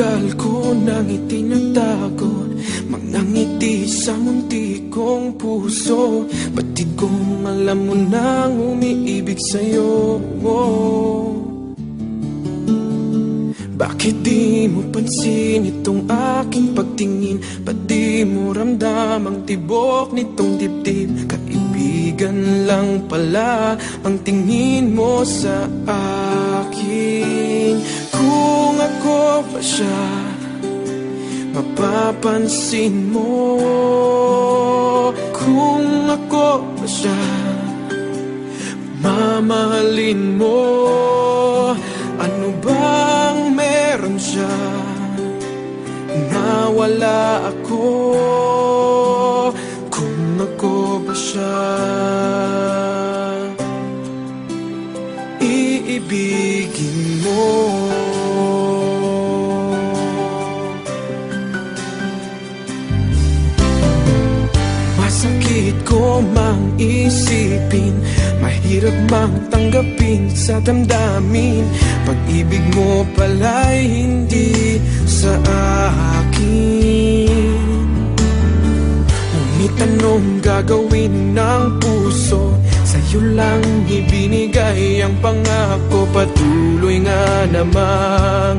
Matagal ko nang itinatago mga ngiti sa munti kong puso. Batid kong alam mo nang umiibig sa'yo. Bakit di mo pansin itong aking pagtingin? Ba't di mo ramdam ang tibok nitong dibdib? Kaibigan lang pala ang tingin mo sa akin. Kung ako pa siya, mapapansin mo. Kung ako pa siya, mamahalin mo. Ano bang meron siya na wala ako? Kung ako ba siya, iibigin mo. Masakit ko mang isipin, mahirap mang tanggapin sa damdamin. Pag-ibig mo pala'y hindi sa akin. Ngunit anong gagawin ng puso? Sa'yo lang ibinigay ang pangako. Patuloy nga namang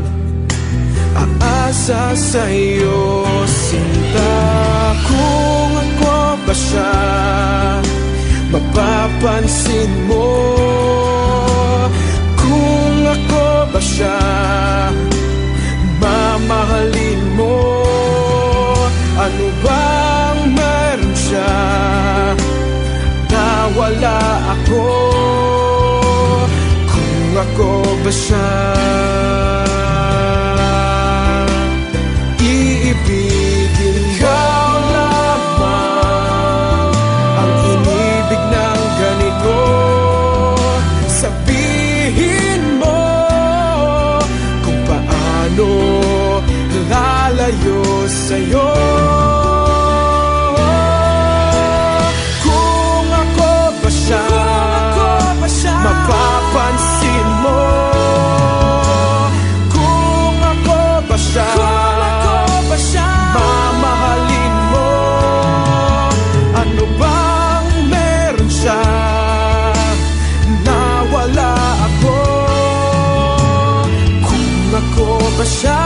aasa sa'yo, sinta. Kung ako ba siya, mapapansin mo. Kung ako ba siya, mamahalin mo. Ano bang meron siya na wala ako? Kung ako ba siya, iibigin ikaw lamang ang inibig ng ganito. Sabihin mo kung paano lalayo sa'yo. Kung ako ba siya, mapapansin mo. Kung ako ba siya, mamahalin mo. Ano bang meron siya na wala ako? Kung ako ba siya,